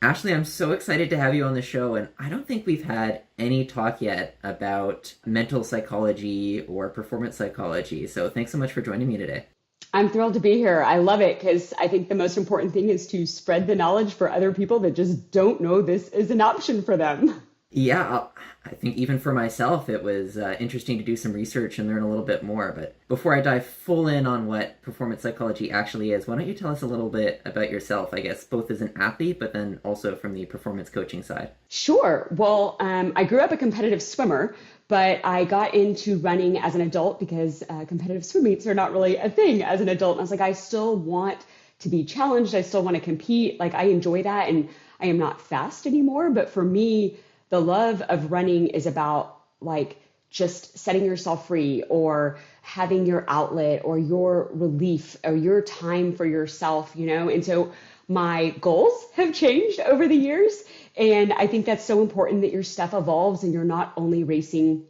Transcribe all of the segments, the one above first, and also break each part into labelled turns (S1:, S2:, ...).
S1: Ashley, I'm so excited to have you on the show, and I don't think we've had any talk yet about mental psychology or performance psychology. So thanks so much for joining me today.
S2: I'm thrilled to be here. I love it because I think the most important thing is to spread the knowledge for other people that just don't know this is an option for them.
S1: Yeah, I think even for myself, it was interesting to do some research and learn a little bit more. But before I dive full in on what performance psychology actually is, why don't you tell us a little bit about yourself, I guess, both as an athlete, but then also from the performance coaching side?
S2: Sure. Well, I grew up a competitive swimmer, but I got into running as an adult because competitive swim meets are not really a thing as an adult. And I was like, I still want to be challenged. I still want to compete. Like, I enjoy that. And I am not fast anymore. But for me, the love of running is about like just setting yourself free or having your outlet or your relief or your time for yourself, you know? And so my goals have changed over the years. And I think that's so important that your stuff evolves and you're not only racing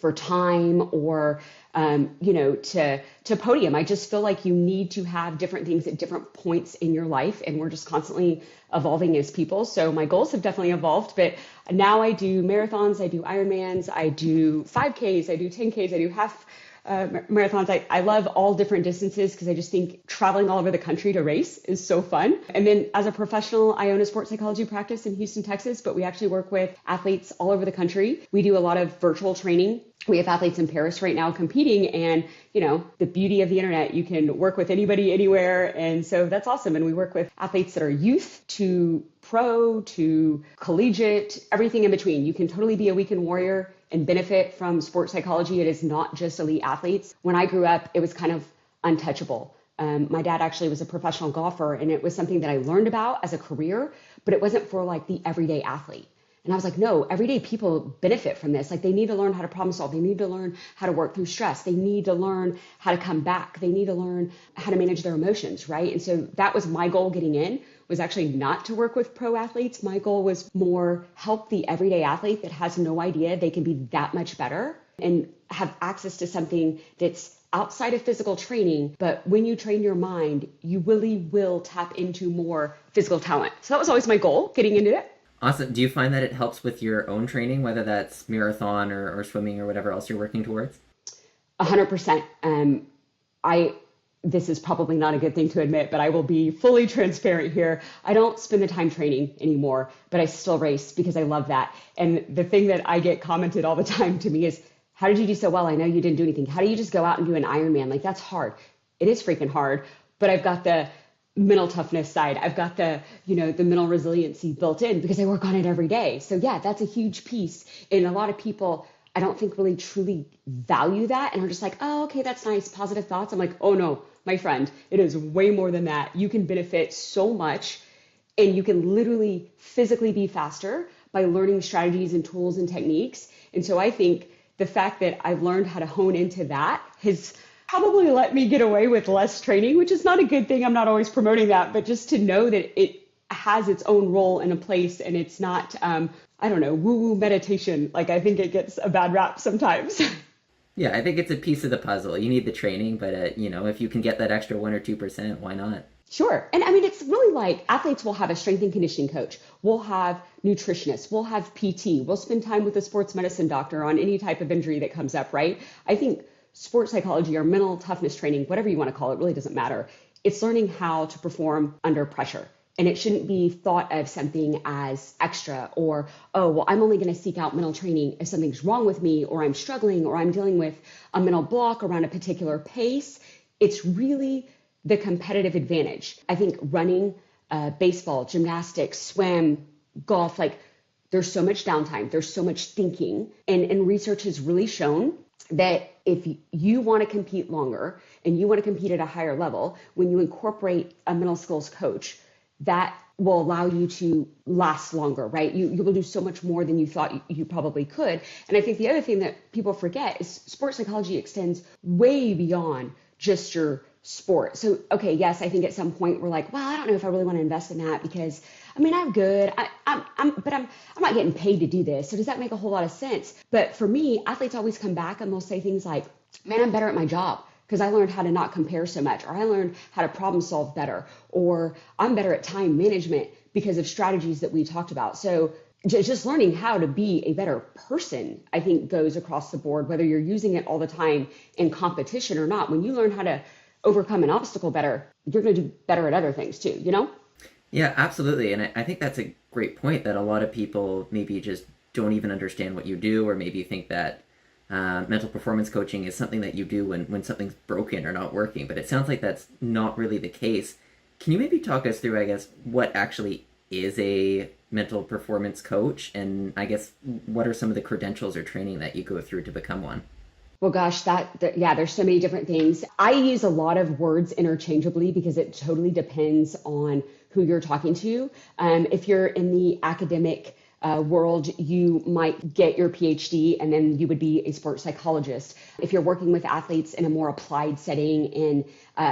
S2: for time or to podium. I just feel like you need to have different things at different points in your life, and we're just constantly evolving as people. So my goals have definitely evolved, but now I do marathons, I do Ironmans, I do 5Ks, I do 10Ks, I do half marathons. I love all different distances because I just think traveling all over the country to race is so fun. And then as a professional, I own a sports psychology practice in Houston, Texas, but we actually work with athletes all over the country. We do a lot of virtual training. We have athletes in Paris right now competing, and you know, the beauty of the internet, you can work with anybody anywhere. And so that's awesome. And we work with athletes that are youth to pro to collegiate, everything in between. You can totally be a weekend warrior and benefit from sports psychology. It is not just elite athletes. When I grew up, it was kind of untouchable. My dad actually was a professional golfer, and it was something that I learned about as a career, but it wasn't for like the everyday athlete. And I was like, no, everyday people benefit from this. Like, they need to learn how to problem solve. They need to learn how to work through stress. They need to learn how to come back. They need to learn how to manage their emotions, right? And so that was my goal getting in, was actually not to work with pro athletes. My goal was more help the everyday athlete that has no idea they can be that much better and have access to something that's outside of physical training. But when you train your mind, you really will tap into more physical talent. So that was always my goal getting into it.
S1: Awesome. Do you find that it helps with your own training, whether that's marathon or swimming or whatever else you're working towards?
S2: 100%. This is probably not a good thing to admit, but I will be fully transparent here. I don't spend the time training anymore, but I still race because I love that. And the thing that I get commented all the time to me is, how did you do so well? I know you didn't do anything. How do you just go out and do an Ironman? Like, that's hard. It is freaking hard, but I've got the mental toughness side. I've got the mental resiliency built in because I work on it every day. So yeah, that's a huge piece. And a lot of people, I don't think really truly value that and are just like, oh, okay, that's nice, positive thoughts. I'm like, oh no, my friend, it is way more than that. You can benefit so much, and you can literally physically be faster by learning strategies and tools and techniques. And so I think the fact that I've learned how to hone into that has probably let me get away with less training, which is not a good thing. I'm not always promoting that, but just to know that it has its own role and a place, and it's not, I don't know, woo-woo meditation. Like, I think it gets a bad rap sometimes.
S1: Yeah, I think it's a piece of the puzzle. You need the training, but if you can get that extra 1 or 2%, why not?
S2: Sure. And I mean, it's really like athletes will have a strength and conditioning coach. We'll have nutritionists. We'll have PT. We'll spend time with a sports medicine doctor on any type of injury that comes up, right? I think sports psychology or mental toughness training, whatever you want to call it, really doesn't matter. It's learning how to perform under pressure. And it shouldn't be thought of something as extra or, oh, well, I'm only going to seek out mental training if something's wrong with me or I'm struggling or I'm dealing with a mental block around a particular pace. It's really the competitive advantage. I think running, baseball, gymnastics, swim, golf, like there's so much downtime. There's so much thinking. And research has really shown that if you want to compete longer and you want to compete at a higher level, when you incorporate a mental skills coach, that will allow you to last longer, right? You will do so much more than you thought you probably could. And I think the other thing that people forget is sports psychology extends way beyond just your sport. So, okay, yes, I think at some point we're like, well, I don't know if I really want to invest in that because, I mean, I'm good, but I'm not getting paid to do this. So does that make a whole lot of sense? But for me, athletes always come back and they'll say things like, man, I'm better at my job because I learned how to not compare so much, or I learned how to problem solve better, or I'm better at time management because of strategies that we talked about. So just learning how to be a better person, I think, goes across the board, whether you're using it all the time in competition or not. When you learn how to overcome an obstacle better, you're going to do better at other things too, you know?
S1: Yeah, absolutely. And I think that's a great point, that a lot of people maybe just don't even understand what you do, or maybe think that mental performance coaching is something that you do when something's broken or not working. But it sounds like that's not really the case. Can you maybe talk us through, I guess, what actually is a mental performance coach? And I guess, what are some of the credentials or training that you go through to become one?
S2: Well, gosh, yeah, there's so many different things. I use a lot of words interchangeably because it totally depends on who you're talking to. If you're in the academic world, you might get your PhD and then you would be a sports psychologist. If you're working with athletes in a more applied setting and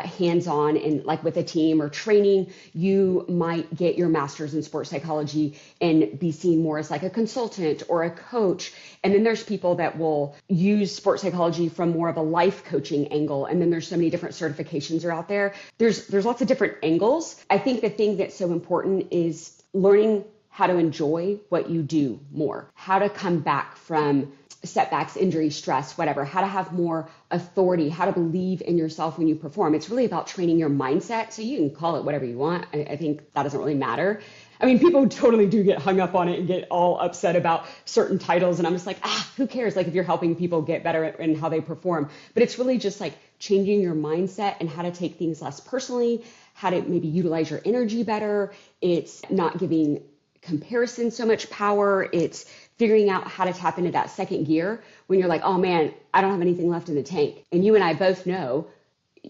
S2: hands-on and like with a team or training, you might get your master's in sports psychology and be seen more as like a consultant or a coach. And then there's people that will use sports psychology from more of a life coaching angle. And then there's so many different certifications are out there. There's lots of different angles. I think the thing that's so important is learning how to enjoy what you do more, how to come back from setbacks, injury, stress, whatever, how to have more authority, how to believe in yourself when you perform. It's really about training your mindset. So you can call it whatever you want. I think that doesn't really matter. I mean, people totally do get hung up on it and get all upset about certain titles. And I'm just like, who cares? Like if you're helping people get better in how they perform. But it's really just like changing your mindset and how to take things less personally, how to maybe utilize your energy better. It's not giving comparison so much power. It's figuring out how to tap into that second gear when you're like, oh man, I don't have anything left in the tank. And you and I both know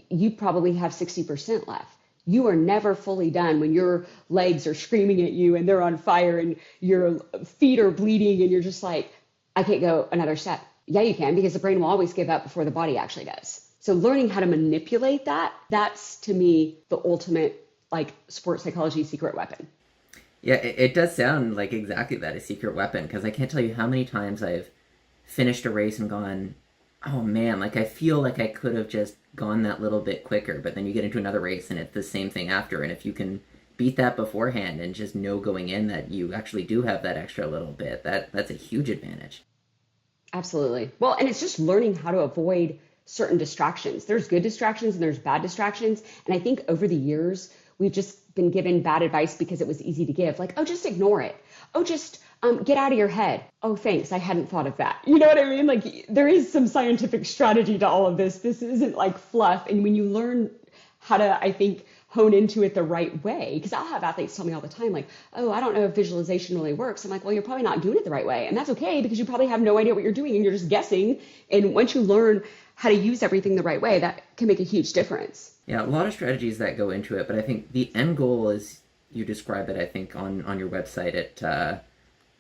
S2: you probably have 60% left. You are never fully done when your legs are screaming at you and they're on fire and your feet are bleeding and you're just like, I can't go another step. Yeah, you can, because the brain will always give up before the body actually does. So learning how to manipulate that, that's to me the ultimate like sports psychology secret weapon.
S1: Yeah, it does sound like exactly that, a secret weapon, because I can't tell you how many times I've finished a race and gone, oh man, like I feel like I could have just gone that little bit quicker, but then you get into another race and it's the same thing after. And if you can beat that beforehand and just know going in that you actually do have that extra little bit, that's a huge advantage.
S2: Absolutely. Well, and it's just learning how to avoid certain distractions. There's good distractions and there's bad distractions. And I think over the years, we've just been given bad advice because it was easy to give. Like, oh, just ignore it. Oh, just get out of your head. Oh, thanks. I hadn't thought of that. You know what I mean? Like there is some scientific strategy to all of this. This isn't like fluff. And when you learn how to, I think, hone into it the right way, because I'll have athletes tell me all the time, like, oh, I don't know if visualization really works. I'm like, well, you're probably not doing it the right way. And that's okay, because you probably have no idea what you're doing and you're just guessing. And once you learn how to use everything the right way, that can make a huge difference.
S1: Yeah, a lot of strategies that go into it, but I think the end goal is, you describe it, I think, on your website at,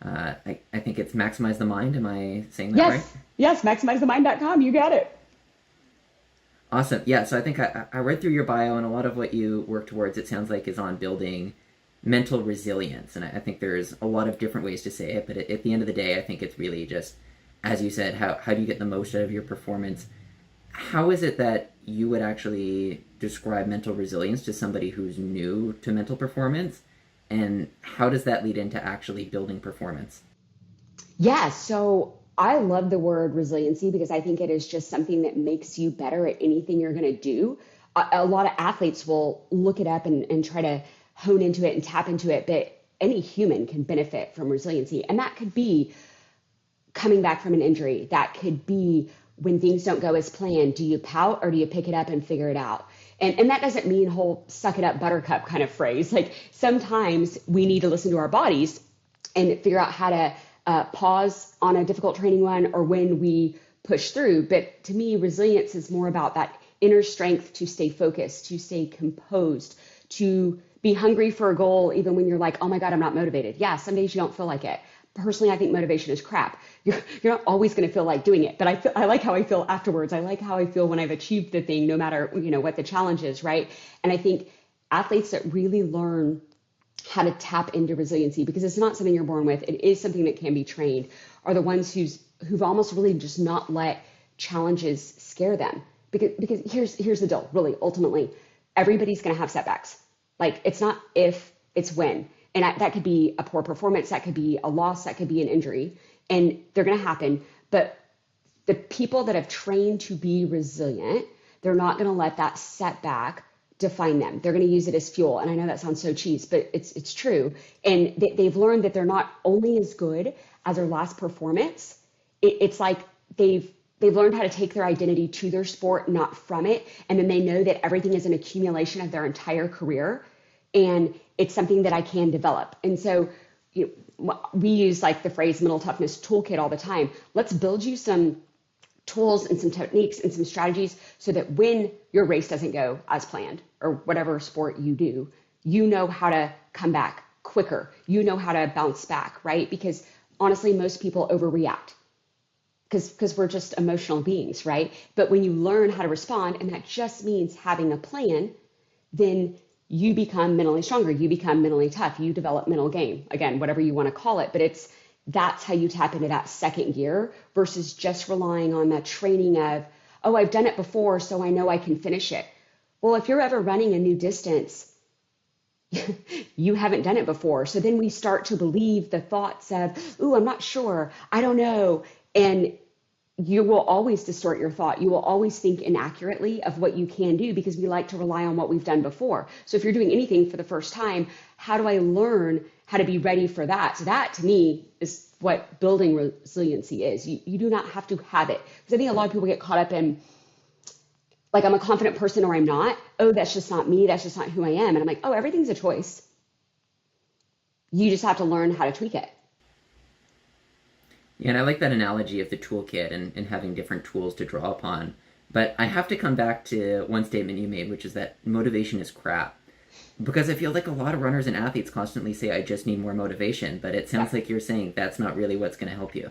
S1: I think it's Maximize the Mind. Am I saying that right?
S2: Yes, maximizethemind.com. You got it.
S1: Awesome. Yeah, so I think I read through your bio, and a lot of what you work towards, it sounds like, is on building mental resilience. And I think there's a lot of different ways to say it, but at the end of the day, I think it's really just, as you said, how do you get the most out of your performance? How is it that you would actually describe mental resilience to somebody who's new to mental performance? And how does that lead into actually building performance?
S2: Yeah, so I love the word resiliency because I think it is just something that makes you better at anything you're going to do. A lot of athletes will look it up and try to hone into it and tap into it, but any human can benefit from resiliency. And that could be coming back from an injury. That could be when things don't go as planned. Do you pout or do you pick it up and figure it out? And that doesn't mean whole suck it up buttercup kind of phrase. Like sometimes we need to listen to our bodies and figure out how to pause on a difficult training run or when we push through. But to me, resilience is more about that inner strength to stay focused, to stay composed, to be hungry for a goal even when you're like, oh my God, I'm not motivated. Yeah, some days you don't feel like it. Personally, I think motivation is crap. You're not always going to feel like doing it, but I like how I feel afterwards. I like how I feel when I've achieved the thing, no matter what the challenge is, right? And I think athletes that really learn how to tap into resiliency, because it's not something you're born with, it is something that can be trained, are the ones who've almost really just not let challenges scare them. Because here's the deal, really, ultimately, everybody's going to have setbacks. Like it's not if, it's when. And that could be a poor performance, that could be a loss, that could be an injury, and they're going to happen. But the people that have trained to be resilient, they're not going to let that setback define them. They're going to use it as fuel. And I know that sounds so cheesy, but it's true. And they've learned that they're not only as good as their last performance. It's like they've learned how to take their identity to their sport, not from it. And then they know that everything is an accumulation of their entire career. And it's something that I can develop. And so we use like the phrase mental toughness toolkit all the time. Let's build you some tools and some techniques and some strategies so that when your race doesn't go as planned or whatever sport you do, you know how to come back quicker. You know how to bounce back, right? Because honestly, most people overreact because we're just emotional beings, right? But when you learn how to respond, and that just means having a plan, then you become mentally stronger. You become mentally tough. You develop mental game, again, whatever you want to call it. But that's how you tap into that second gear versus just relying on that training of, oh, I've done it before, so I know I can finish it. Well, if you're ever running a new distance, you haven't done it before. So then we start to believe the thoughts of, ooh, I'm not sure, I don't know. And you will always distort your thought. You will always think inaccurately of what you can do because we like to rely on what we've done before. So if you're doing anything for the first time, how do I learn how to be ready for that? So that to me is what building resiliency is. You do not have to have it. Because I think a lot of people get caught up in, like, I'm a confident person or I'm not. Oh, that's just not me. That's just not who I am. And I'm like, oh, everything's a choice. You just have to learn how to tweak it.
S1: Yeah, and I like that analogy of the toolkit and having different tools to draw upon. But I have to come back to one statement you made, which is that motivation is crap. Because I feel like a lot of runners and athletes constantly say, I just need more motivation. But it sounds like you're saying that's not really what's going to help you.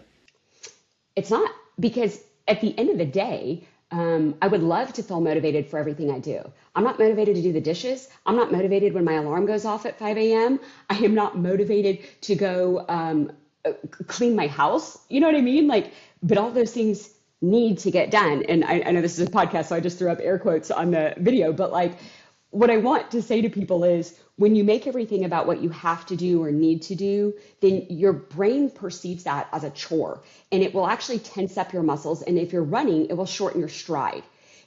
S2: It's not, because at the end of the day, I would love to feel motivated for everything I do. I'm not motivated to do the dishes. I'm not motivated when my alarm goes off at 5 a.m. I am not motivated to go clean my house. You know what I mean? Like, but all those things need to get done. And I know this is a podcast, so I just threw up air quotes on the video, but like, what I want to say to people is when you make everything about what you have to do or need to do, then your brain perceives that as a chore, and it will actually tense up your muscles. And if you're running, it will shorten your stride.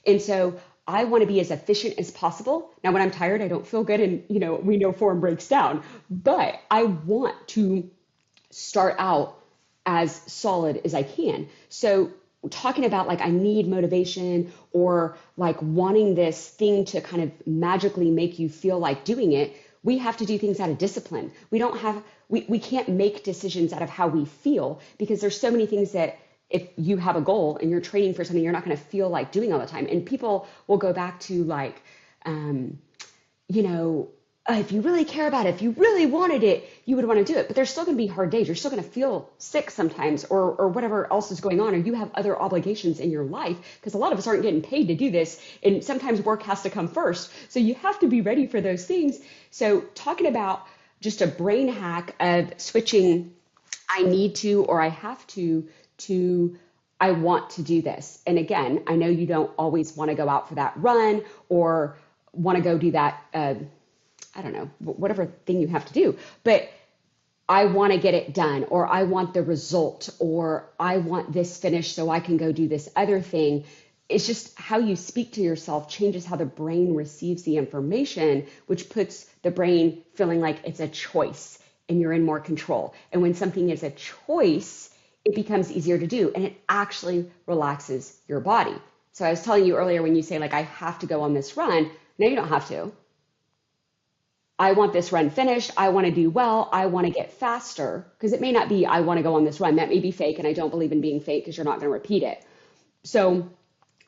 S2: And so I want to be as efficient as possible. Now, when I'm tired, I don't feel good. And, we know form breaks down, but I want to start out as solid as I can. So talking about like, I need motivation or like wanting this thing to kind of magically make you feel like doing it, we have to do things out of discipline. We can't make decisions out of how we feel, because there's so many things that if you have a goal and you're training for something, you're not going to feel like doing all the time. And people will go back to like, if you really care about it, if you really wanted it, you would want to do it. But there's still going to be hard days. You're still going to feel sick sometimes, or whatever else is going on, or you have other obligations in your life, because a lot of us aren't getting paid to do this. And sometimes work has to come first. So you have to be ready for those things. So talking about just a brain hack of switching I need to or I have to I want to do this. And again, I know you don't always want to go out for that run or want to go do that I don't know, whatever thing you have to do, but I want to get it done, or I want the result, or I want this finished so I can go do this other thing. It's just how you speak to yourself changes how the brain receives the information, which puts the brain feeling like it's a choice and you're in more control. And when something is a choice, it becomes easier to do, and it actually relaxes your body. So I was telling you earlier, when you say like, I have to go on this run, no, you don't have to. I want this run finished. I want to do well. I want to get faster, because it may not be, I want to go on this run. That may be fake. And I don't believe in being fake, because you're not going to repeat it. So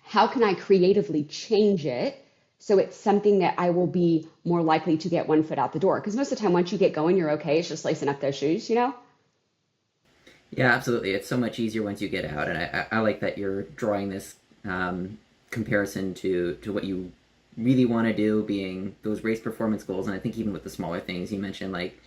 S2: how can I creatively change it so it's something that I will be more likely to get one foot out the door? Because most of the time, once you get going, you're okay. It's just lacing up those shoes,
S1: Yeah, absolutely. It's so much easier once you get out. And I like that you're drawing this comparison to what you really want to do, being those race performance goals. And I think even with the smaller things you mentioned, like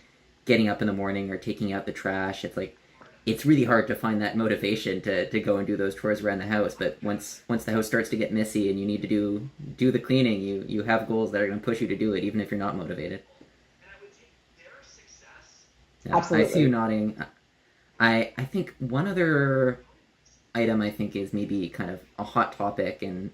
S1: getting up in the morning or taking out the trash, it's like, it's really hard to find that motivation to go and do those chores around the house. But once the house starts to get messy and you need to do the cleaning, you have goals that are going to push you to do it, even if you're not motivated. Yeah, I see you
S2: Absolutely.
S1: nodding. I think one other item I think is maybe kind of a hot topic in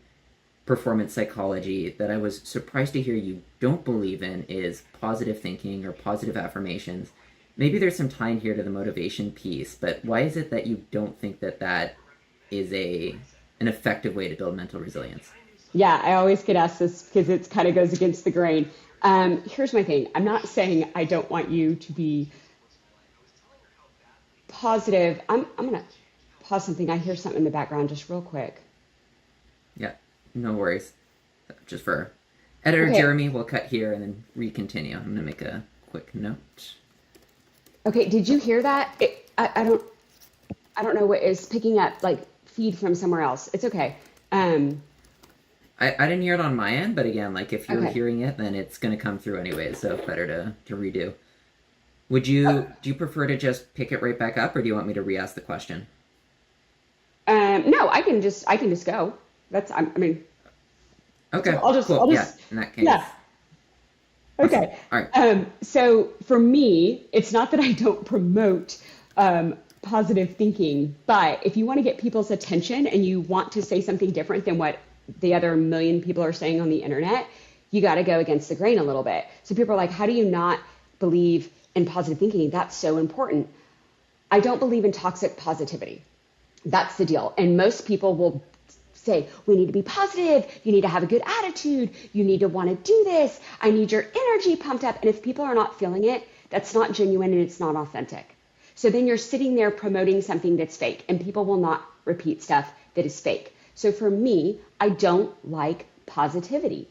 S1: performance psychology that I was surprised to hear you don't believe in is positive thinking or positive affirmations. Maybe there's some tie in here to the motivation piece, but why is it that you don't think that that is a an effective way to build mental resilience?
S2: Yeah, I always get asked this because it kind of goes against the grain. Here's my thing. I'm not saying I don't want you to be positive. I'm going to pause something. I hear something in the background just real quick.
S1: Yeah, no worries. Just for editor
S2: Okay.
S1: Jeremy, we'll cut here and then recontinue. I'm gonna make a quick note.
S2: Okay. Did you hear that? I don't know what is picking up like feed from somewhere else. It's okay. Um,
S1: I didn't hear it on my end, but again, like if you're
S2: okay.
S1: hearing it, then it's gonna come through anyways. So better to redo. Would you do you prefer to just pick it right back up, or do you want me to re-ask the question?
S2: No, I can just go. I mean, so
S1: Okay,
S2: I'll
S1: cool. Yeah,
S2: just,
S1: in that
S2: yeah.
S1: case, awesome.
S2: Okay.
S1: All right.
S2: So for me, it's not that I don't promote positive thinking, but if you want to get people's attention and you want to say something different than what the other million people are saying on the internet, you got to go against the grain a little bit. So people are like, how do you not believe in positive thinking? That's so important. I don't believe in toxic positivity. That's the deal. And most people will say, we need to be positive. You need to have a good attitude. You need to want to do this. I need your energy pumped up. And if people are not feeling it, that's not genuine and it's not authentic. So then you're sitting there promoting something that's fake, and people will not repeat stuff that is fake. So for me, I don't like positivity,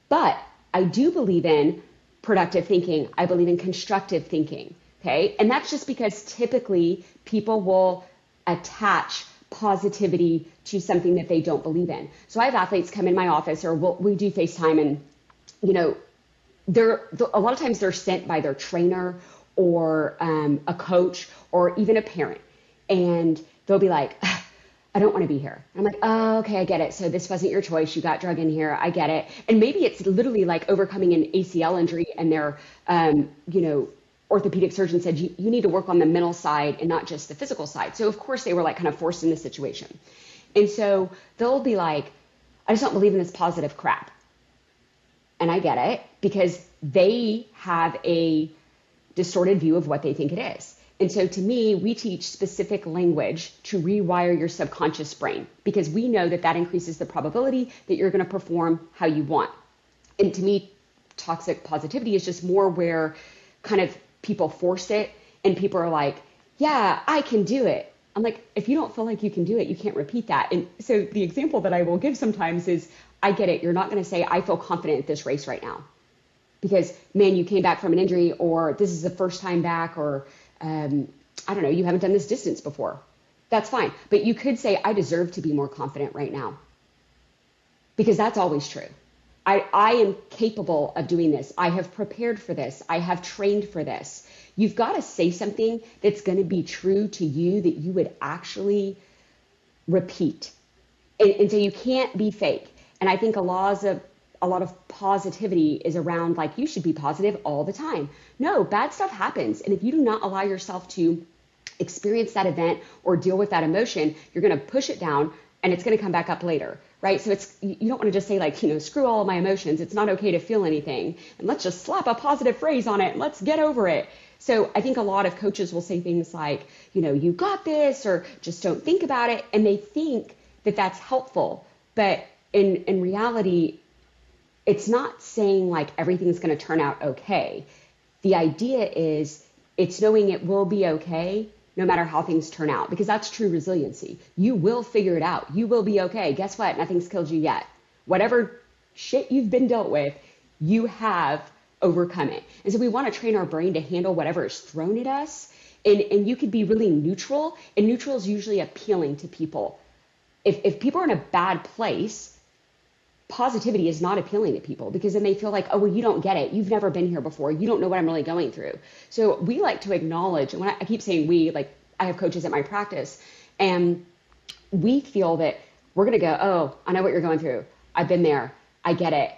S2: but I do believe in productive thinking. I believe in constructive thinking. Okay. And that's just because typically people will attach positivity to something that they don't believe in. So I have athletes come in my office, or we do FaceTime, and you know, they're a lot of times they're sent by their trainer or a coach or even a parent, and they'll be like, I don't want to be here. I'm like, oh, okay, I get it. So this wasn't your choice. You got drug in here. I get it. And maybe it's literally like overcoming an ACL injury, and their, orthopedic surgeon said, you need to work on the mental side and not just the physical side. So of course they were like kind of forced in this situation. And so they'll be like, I just don't believe in this positive crap. And I get it because they have a distorted view of what they think it is. And so to me, we teach specific language to rewire your subconscious brain because we know that that increases the probability that you're going to perform how you want. And to me, toxic positivity is just more where kind of people force it and people are like, yeah, I can do it. I'm like, if you don't feel like you can do it, you can't repeat that. And so the example that I will give sometimes is, I get it. You're not going to say, I feel confident at this race right now because, man, you came back from an injury, or this is the first time back, or I don't know, you haven't done this distance before. That's fine. But you could say, I deserve to be more confident right now, because that's always true. I am capable of doing this. I have prepared for this. I have trained for this. You've got to say something that's going to be true to you that you would actually repeat. And so you can't be fake. And I think a lot of positivity is around like, you should be positive all the time. No, bad stuff happens. And if you do not allow yourself to experience that event or deal with that emotion, you're going to push it down and it's going to come back up later. Right. So you don't want to just say like, screw all of my emotions. It's not okay to feel anything. And let's just slap a positive phrase on it and let's get over it. So I think a lot of coaches will say things like, you got this, or just don't think about it. And they think that that's helpful. But in reality, it's not saying like everything's going to turn out okay. The idea is it's knowing it will be okay no matter how things turn out, because that's true resiliency. You will figure it out. You will be okay. Guess what? Nothing's killed you yet. Whatever shit you've been dealt with, you have overcome it. And so we want to train our brain to handle whatever is thrown at us. And you could be really neutral, and neutral is usually appealing to people. If people are in a bad place, positivity is not appealing to people, because then they feel like, oh, well, you don't get it. You've never been here before. You don't know what I'm really going through. So we like to acknowledge, and when I keep saying we, like I have coaches at my practice, and we feel that we're going to go, oh, I know what you're going through. I've been there. I get it.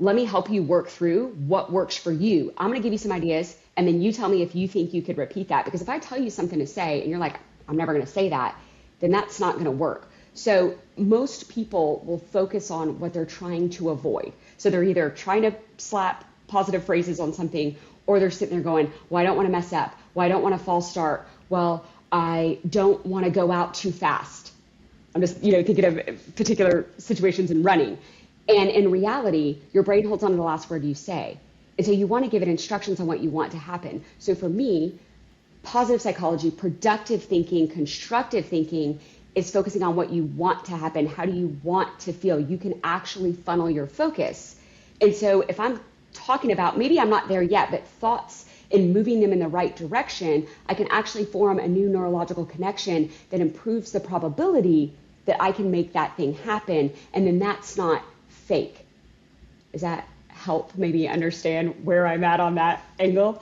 S2: let me help you work through what works for you. I'm going to give you some ideas, and then you tell me if you think you could repeat that. Because if I tell you something to say and you're like, I'm never going to say that, then that's not going to work. So most people will focus on what they're trying to avoid. So they're either trying to slap positive phrases on something, or they're sitting there going, well, I don't want to mess up. Well, I don't want to false start. Well, I don't want to go out too fast. I'm just, thinking of particular situations in running. And in reality, your brain holds on to the last word you say. And so you want to give it instructions on what you want to happen. So for me, positive psychology, productive thinking, constructive thinking is focusing on what you want to happen. How do you want to feel? You can actually funnel your focus. And so if I'm talking about, maybe I'm not there yet, but thoughts and moving them in the right direction, I can actually form a new neurological connection that improves the probability that I can make that thing happen. And then that's not fake. Does that help maybe understand where I'm at on that angle?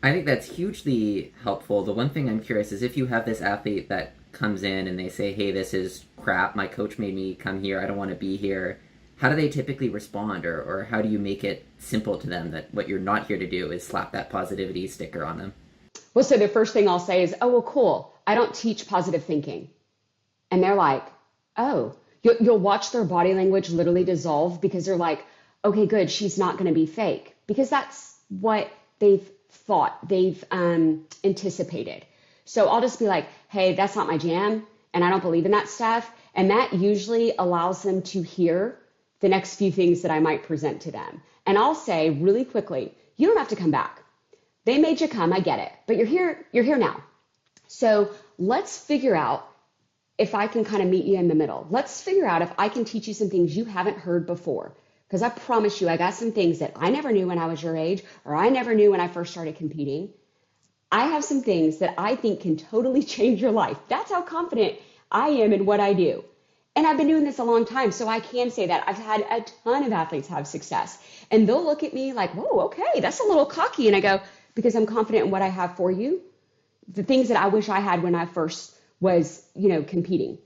S1: I think that's hugely helpful. The one thing I'm curious is if you have this athlete that comes in and they say, hey, this is crap, my coach made me come here, I don't want to be here, how do they typically respond, or how do you make it simple to them that what you're not here to do is slap that positivity sticker on them?
S2: Well, so the first thing I'll say is, oh, well, cool, I don't teach positive thinking. And they're like, oh, you'll watch their body language literally dissolve, because they're like, okay, good, she's not going to be fake, because that's what they've thought, they've anticipated. So I'll just be like, hey, that's not my jam, and I don't believe in that stuff. And that usually allows them to hear the next few things that I might present to them. And I'll say really quickly, you don't have to come back. They made you come, I get it, but you're here now. So let's figure out if I can kind of meet you in the middle. Let's figure out if I can teach you some things you haven't heard before. Because I promise you, I got some things that I never knew when I was your age, or I never knew when I first started competing. I have some things that I think can totally change your life. That's how confident I am in what I do. And I've been doing this a long time, so I can say that. I've had a ton of athletes have success. And they'll look at me like, whoa, okay, that's a little cocky. And I go, because I'm confident in what I have for you. The things that I wish I had when I first was, competing.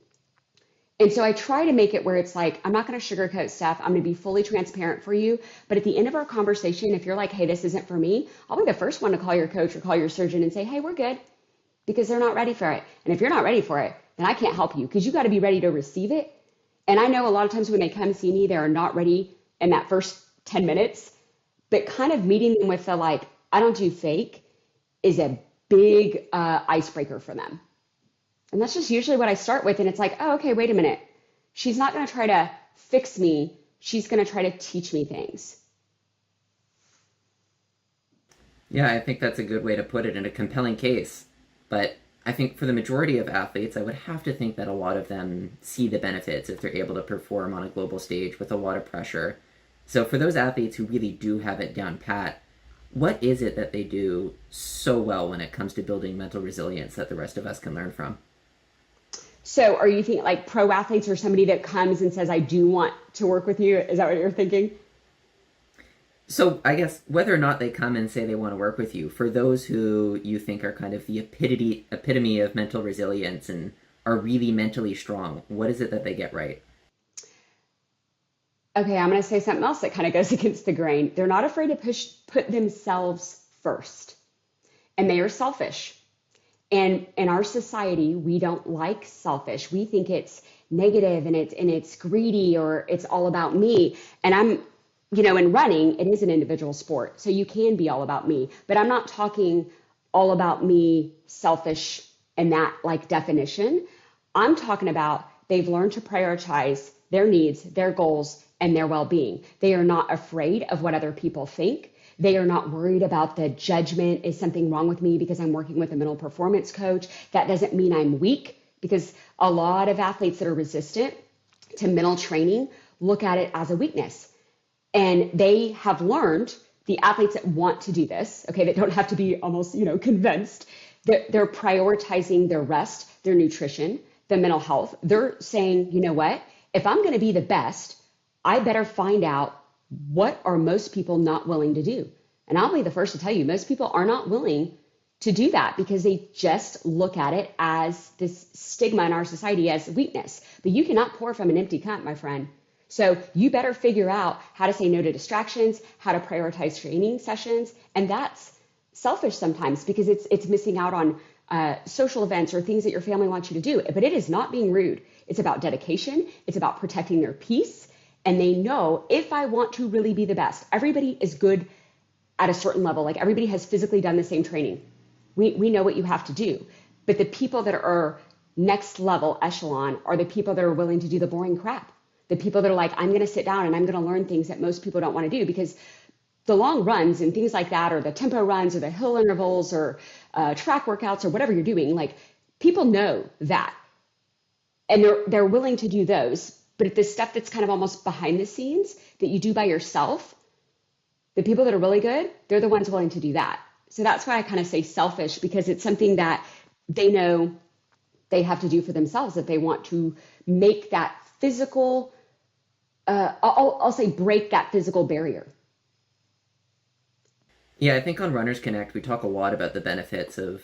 S2: And so I try to make it where it's like, I'm not going to sugarcoat stuff. I'm going to be fully transparent for you. But at the end of our conversation, if you're like, hey, this isn't for me, I'll be the first one to call your coach or call your surgeon and say, hey, we're good, because they're not ready for it. And if you're not ready for it, then I can't help you, because you got to be ready to receive it. And I know a lot of times when they come see me, they're not ready in that first 10 minutes, but kind of meeting them with the like, I don't do fake is a big icebreaker for them. And that's just usually what I start with. And it's like, oh, okay, wait a minute. She's not going to try to fix me. She's going to try to teach me things.
S1: Yeah, I think that's a good way to put it, in a compelling case. But I think for the majority of athletes, I would have to think that a lot of them see the benefits if they're able to perform on a global stage with a lot of pressure. So for those athletes who really do have it down pat, what is it that they do so well when it comes to building mental resilience that the rest of us can learn from?
S2: So are you thinking like pro athletes, or somebody that comes and says, I do want to work with you? Is that what you're thinking?
S1: So I guess whether or not they come and say they want to work with you, for those who you think are kind of the epitome of mental resilience and are really mentally strong, what is it that they get right?
S2: Okay, I'm going to say something else that kind of goes against the grain. They're not afraid to put themselves first, and they are selfish. And in our society, we don't like selfish. We think it's negative and it's greedy, or it's all about me. And I'm, in running, it is an individual sport, so you can be all about me. But I'm not talking all about me, selfish in that like definition. I'm talking about they've learned to prioritize their needs, their goals, and their well-being. They are not afraid of what other people think. They are not worried about the judgment. Is something wrong with me because I'm working with a mental performance coach? That doesn't mean I'm weak, because a lot of athletes that are resistant to mental training look at it as a weakness. And they have learned, the athletes that want to do this, okay, that don't have to be almost, convinced, that they're prioritizing their rest, their nutrition, the mental health. They're saying, you know what, if I'm going to be the best, I better find out what are most people not willing to do. And I'll be the first to tell you, most people are not willing to do that, because they just look at it as this stigma in our society as weakness. But you cannot pour from an empty cup, my friend. So you better figure out how to say no to distractions, how to prioritize training sessions. And that's selfish sometimes because it's missing out on social events or things that your family wants you to do. But it is not being rude. It's about dedication. It's about protecting their peace. And they know, if I want to really be the best, everybody is good at a certain level. Like everybody has physically done the same training. We know what you have to do. But the people that are next level echelon are the people that are willing to do the boring crap. The people that are like, I'm going to sit down and I'm going to learn things that most people don't want to do, because the long runs and things like that, or the tempo runs or the hill intervals or track workouts or whatever you're doing, like people know that. And they're willing to do those. But if the stuff that's kind of almost behind the scenes that you do by yourself, the people that are really good, they're the ones willing to do that. So that's why I kind of say selfish, because it's something that they know they have to do for themselves if they want to make that physical, I'll say break that physical barrier.
S1: Yeah, I think on Runners Connect, we talk a lot about the benefits of,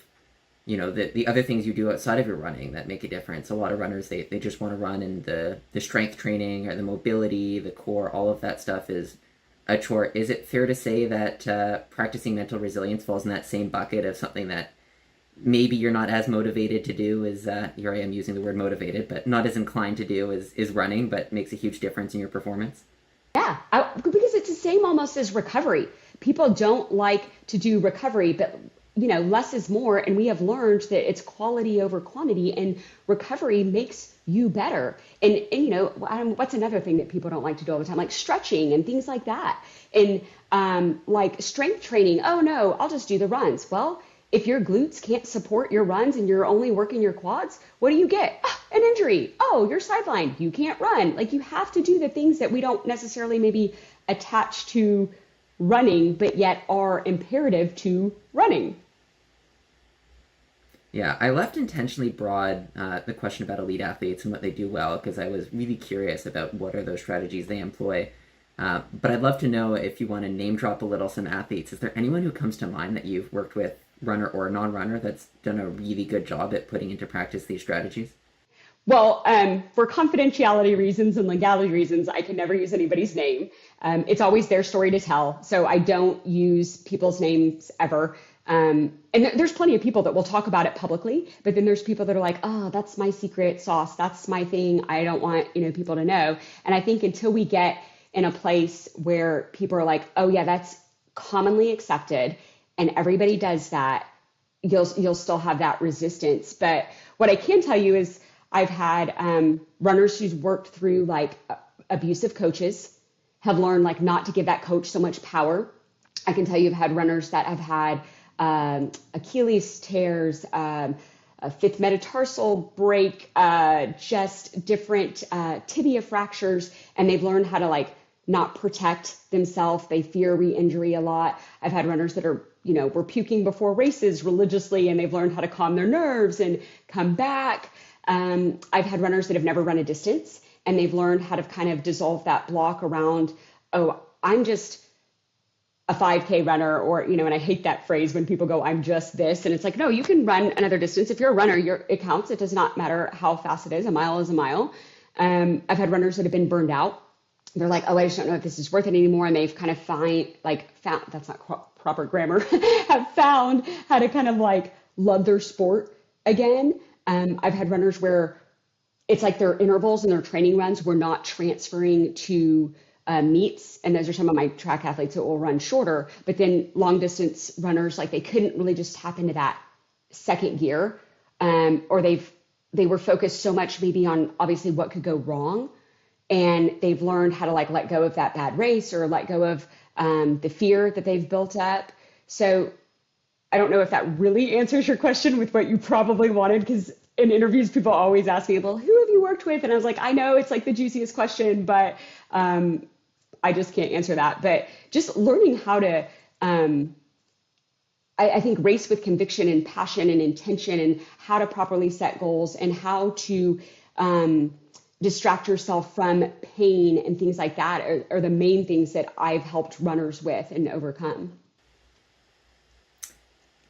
S1: the other things you do outside of your running that make a difference. A lot of runners, they just want to run, and the strength training or the mobility, the core, all of that stuff is a chore. Is it fair to say that practicing mental resilience falls in that same bucket of something that maybe you're not as motivated to do as, here I am using the word motivated, but not as inclined to do as running, but makes a huge difference in your performance?
S2: Yeah, because it's the same almost as recovery. People don't like to do recovery, but less is more. And we have learned that it's quality over quantity, and recovery makes you better. And what's another thing that people don't like to do all the time? Like stretching and things like that. And like strength training. Oh no, I'll just do the runs. Well, if your glutes can't support your runs and you're only working your quads, what do you get? An injury. Oh, you're sidelined. You can't run. Like you have to do the things that we don't necessarily maybe attach to running, but yet are imperative to running.
S1: Yeah, I left intentionally broad the question about elite athletes and what they do well, because I was really curious about what are those strategies they employ. But I'd love to know, if you want to name drop a little some athletes, is there anyone who comes to mind that you've worked with, runner or non-runner, that's done a really good job at putting into practice these strategies?
S2: Well, for confidentiality reasons and legality reasons, I can never use anybody's name. It's always their story to tell. So I don't use people's names ever. And there's plenty of people that will talk about it publicly, but then there's people that are like, oh, that's my secret sauce. That's my thing. I don't want, people to know. And I think until we get in a place where people are like, oh yeah, that's commonly accepted and everybody does that, you'll still have that resistance. But what I can tell you is I've had runners who's worked through like abusive coaches, have learned like not to give that coach so much power. I can tell you I've had runners that have had Achilles tears, a fifth metatarsal break, just different tibia fractures, and they've learned how to like not protect themselves. They fear re-injury a lot. I've had runners that are, were puking before races religiously, and they've learned how to calm their nerves and come back. I've had runners that have never run a distance, and they've learned how to kind of dissolve that block around, oh, I'm just a 5K runner, or, and I hate that phrase when people go, I'm just this. And it's like, no, you can run another distance. If you're a runner, it counts. It does not matter how fast it is. A mile is a mile. I've had runners that have been burned out. They're like, oh, I just don't know if this is worth it anymore. And they've kind of found, that's not proper grammar, have found how to kind of like love their sport again. I've had runners where it's like their intervals and their training runs were not transferring to meets. And those are some of my track athletes that will run shorter, but then long distance runners, like they couldn't really just tap into that second gear. Or they were focused so much maybe on obviously what could go wrong. And they've learned how to like let go of that bad race or let go of the fear that they've built up. So I don't know if that really answers your question with what you probably wanted, because in interviews, people always ask me, well, who have you worked with? And I was like, I know it's like the juiciest question, but I just can't answer that. But just learning how to, I think, race with conviction and passion and intention, and how to properly set goals, and how to distract yourself from pain and things like that are the main things that I've helped runners with and overcome.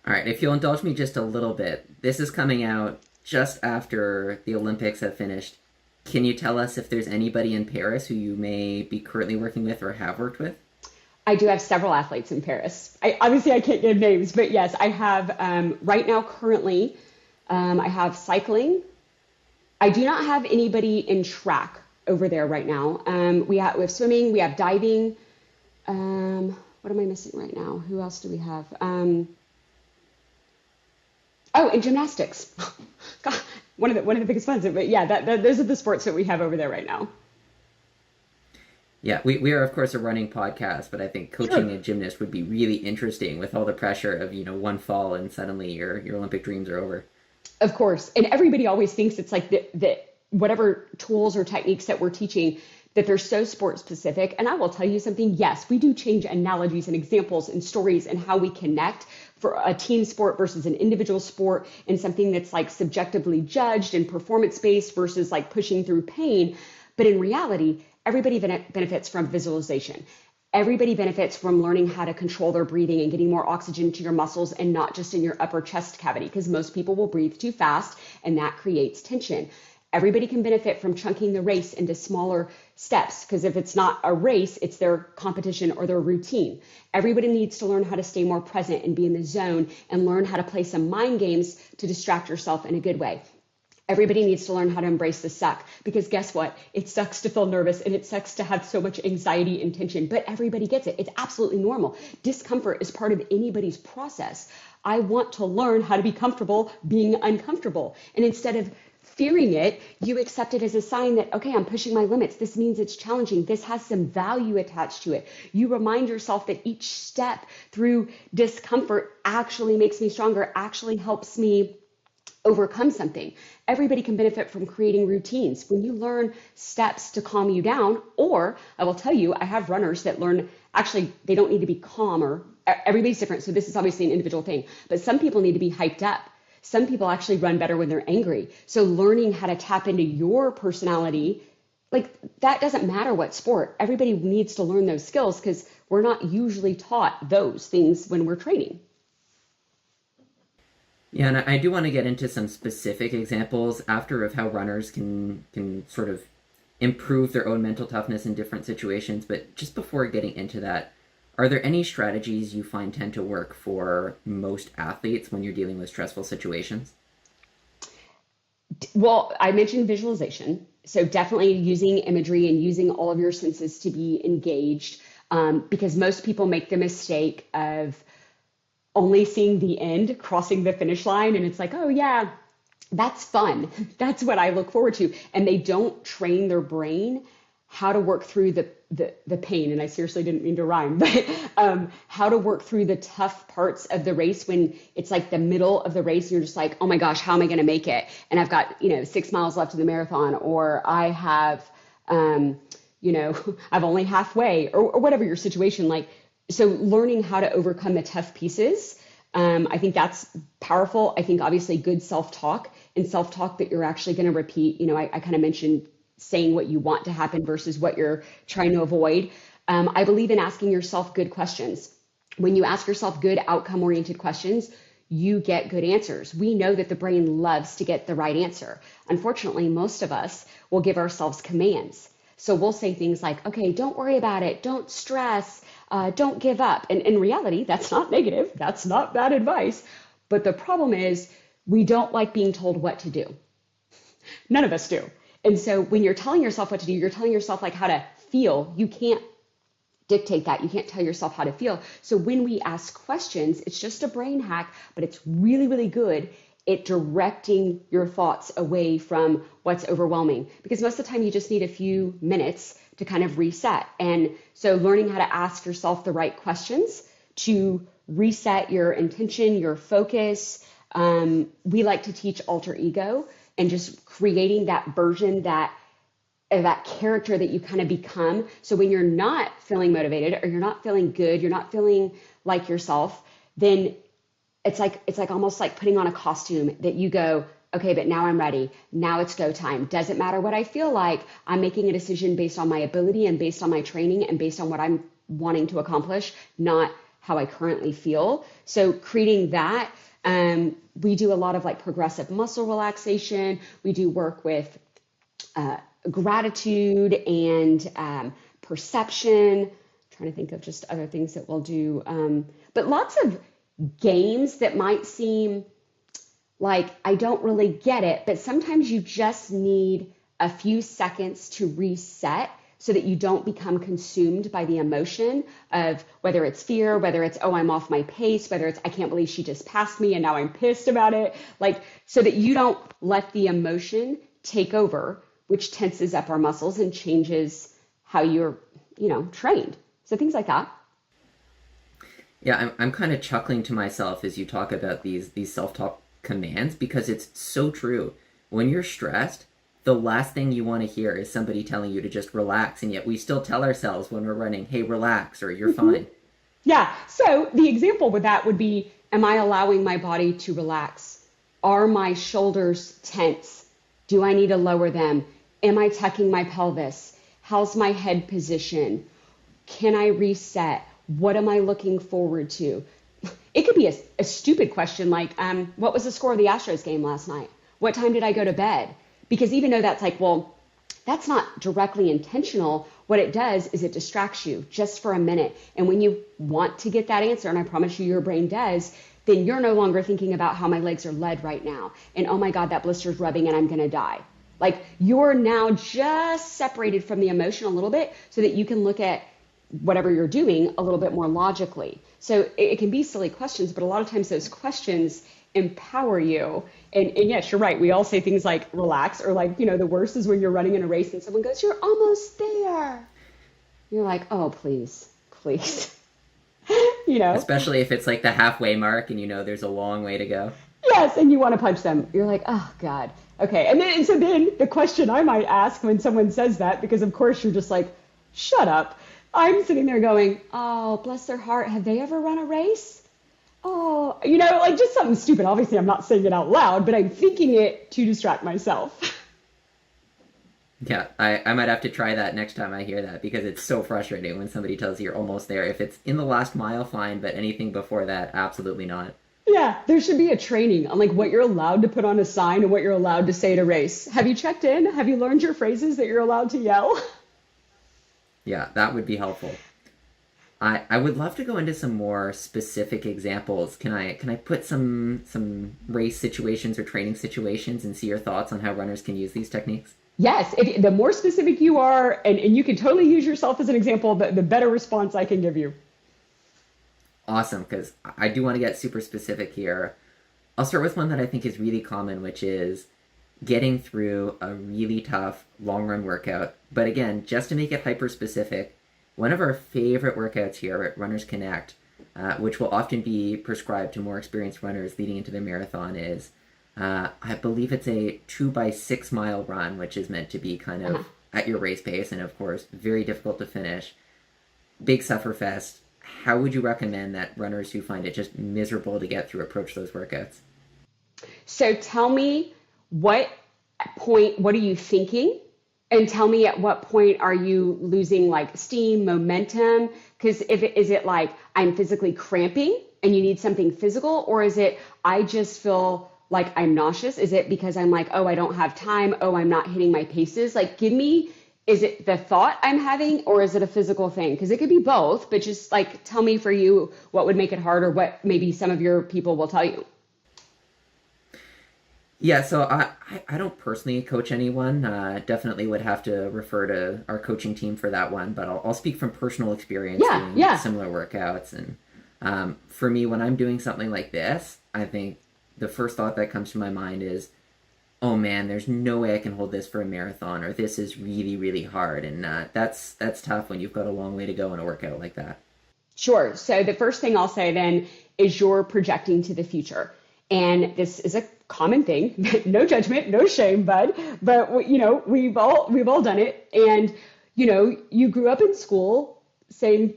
S1: All right, if you'll indulge me just a little bit, this is coming out just after the Olympics have finished. Can you tell us if there's anybody in Paris who you may be currently working with or have worked with?
S2: I do have several athletes in Paris. Obviously I can't give names, but yes, I have right now currently, I have cycling. I do not have anybody in track over there right now. We have swimming, we have diving. What am I missing right now? Who else do we have? Oh, and gymnastics. God, one of the biggest ones. But yeah, those are the sports that we have over there right now.
S1: Yeah, we are, of course, a running podcast, but I think coaching a gymnast would be really interesting with all the pressure of, one fall and suddenly your Olympic dreams are over.
S2: Of course. And everybody always thinks it's like the whatever tools or techniques that we're teaching, that they're so sport specific. And I will tell you something. Yes, we do change analogies and examples and stories and how we connect for a team sport versus an individual sport, and something that's like subjectively judged and performance based versus like pushing through pain. But in reality, everybody benefits from visualization. Everybody benefits from learning how to control their breathing and getting more oxygen to your muscles and not just in your upper chest cavity, because most people will breathe too fast and that creates tension. Everybody can benefit from chunking the race into smaller steps, because if it's not a race, it's their competition or their routine. Everybody needs to learn how to stay more present and be in the zone and learn how to play some mind games to distract yourself in a good way. Everybody needs to learn how to embrace the suck, because guess what? It sucks to feel nervous and it sucks to have so much anxiety and tension, but everybody gets it. It's absolutely normal. Discomfort is part of anybody's process. I want to learn how to be comfortable being uncomfortable. And instead of fearing it, you accept it as a sign that, okay, I'm pushing my limits. This means it's challenging. This has some value attached to it. You remind yourself that each step through discomfort actually makes me stronger, actually helps me overcome something. Everybody can benefit from creating routines. When you learn steps to calm you down, or I will tell you, I have runners that learn, actually, they don't need to be calmer. Everybody's different. So this is obviously an individual thing, but some people need to be hyped up. Some people actually run better when they're angry. So learning how to tap into your personality, like that doesn't matter what sport. Everybody needs to learn those skills because we're not usually taught those things when we're training.
S1: Yeah, and I do want to get into some specific examples after of how runners can sort of improve their own mental toughness in different situations. But just before getting into that, are there any strategies you find tend to work for most athletes when you're dealing with stressful situations?
S2: Well, I mentioned visualization. So definitely using imagery and using all of your senses to be engaged, because most people make the mistake of only seeing the end, crossing the finish line. And it's like, oh yeah, that's fun. That's what I look forward to. And they don't train their brain how to work through the pain. And I seriously didn't mean to rhyme, but how to work through the tough parts of the race when it's like the middle of the race and you're just like, oh my gosh, how am I going to make it? And I've got, 6 miles left in the marathon, or I have, I'm only halfway, or whatever your situation. Like, so learning how to overcome the tough pieces, I think that's powerful. I think obviously good self-talk and self-talk that you're actually going to repeat. I kind of mentioned saying what you want to happen versus what you're trying to avoid. I believe in asking yourself good questions. When you ask yourself good outcome-oriented questions, you get good answers. We know that the brain loves to get the right answer. Unfortunately, most of us will give ourselves commands. So we'll say things like, okay, don't worry about it. Don't stress. Don't give up. And in reality, that's not negative. That's not bad advice. But the problem is we don't like being told what to do. None of us do. And so when you're telling yourself what to do, you're telling yourself like how to feel. You can't dictate that. You can't tell yourself how to feel. So when we ask questions, it's just a brain hack, but it's really, really good at directing your thoughts away from what's overwhelming. Because most of the time you just need a few minutes to kind of reset. And so learning how to ask yourself the right questions to reset your intention, your focus. We like to teach alter ego, and just creating that version, that character that you kind of become. So when you're not feeling motivated, or you're not feeling good, you're not feeling like yourself, then it's like almost like putting on a costume that you go, okay, but now I'm ready. Now it's go time. Doesn't matter what I feel like. I'm making a decision based on my ability and based on my training and based on what I'm wanting to accomplish, not how I currently feel. So creating that, we do a lot of like progressive muscle relaxation. We do work with gratitude and perception. I'm trying to think of just other things that we'll do. But lots of games that might seem like I don't really get it, but sometimes you just need a few seconds to reset so that you don't become consumed by the emotion of whether it's fear, whether it's, oh, I'm off my pace, whether it's, I can't believe she just passed me and now I'm pissed about it. Like, so that you don't let the emotion take over, which tenses up our muscles and changes how you're, trained. So things like that.
S1: Yeah, I'm kind of chuckling to myself as you talk about these self-talk commands because it's so true. When you're stressed, the last thing you want to hear is somebody telling you to just relax, and yet we still tell ourselves when we're running, hey, relax, or you're fine.
S2: Yeah. So the example with that would be, am I allowing my body to relax? Are my shoulders tense? Do I need to lower them? Am I tucking my pelvis? How's my head position? Can I reset? What am I looking forward to? It could be a stupid question like, what was the score of the Astros game last night? What time did I go to bed? Because even though that's like, well, that's not directly intentional, what it does is it distracts you just for a minute. And when you want to get that answer, and I promise you your brain does, then you're no longer thinking about how my legs are lead right now. And oh my God, that blister's rubbing and I'm going to die. Like you're now just separated from the emotion a little bit so that you can look at whatever you're doing a little bit more logically. So it can be silly questions, but a lot of times those questions empower you. And yes, you're right. We all say things like relax, or like, the worst is when you're running in a race and someone goes, you're almost there. You're like, oh, please.
S1: Especially if it's like the halfway mark and there's a long way to go.
S2: Yes. And you want to punch them. You're like, oh God. Okay. And so then the question I might ask when someone says that, because of course you're just like, shut up. I'm sitting there going, oh, bless their heart. Have they ever run a race? Oh, like just something stupid. Obviously, I'm not saying it out loud, but I'm thinking it to distract myself.
S1: Yeah, I might have to try that next time I hear that because it's so frustrating when somebody tells you you're almost there. If it's in the last mile, fine, but anything before that, absolutely not.
S2: Yeah, there should be a training on like what you're allowed to put on a sign and what you're allowed to say at a race. Have you checked in? Have you learned your phrases that you're allowed to yell?
S1: Yeah, that would be helpful. I would love to go into some more specific examples. Can I put some race situations or training situations and see your thoughts on how runners can use these techniques?
S2: Yes, the more specific you are, and you can totally use yourself as an example, the better response I can give you.
S1: Awesome, because I do want to get super specific here. I'll start with one that I think is really common, which is getting through a really tough long run workout. But again, just to make it hyper specific, one of our favorite workouts here at Runners Connect, which will often be prescribed to more experienced runners leading into their marathon, is I believe it's a 2x6 mile run, which is meant to be kind of at your race pace, and of course, very difficult to finish. Big sufferfest. How would you recommend that runners who find it just miserable to get through approach those workouts?
S2: So tell me what are you thinking? And tell me at what point are you losing like steam, momentum? Because is it like I'm physically cramping and you need something physical? Or is it I just feel like I'm nauseous? Is it because I'm like, oh, I don't have time. Oh, I'm not hitting my paces. Like is it the thought I'm having or is it a physical thing? Because it could be both, but just like tell me for you what would make it hard or what maybe some of your people will tell you.
S1: Yeah, so I don't personally coach anyone. Definitely would have to refer to our coaching team for that one, but I'll speak from personal experience doing similar workouts. And for me, when I'm doing something like this, I think the first thought that comes to my mind is, oh man, there's no way I can hold this for a marathon, or this is really, really hard. And that's tough when you've got a long way to go in a workout like that.
S2: Sure. So the first thing I'll say then is you're projecting to the future. And this is a common thing, no judgment, no shame, bud. But we've all done it. And you grew up in school saying,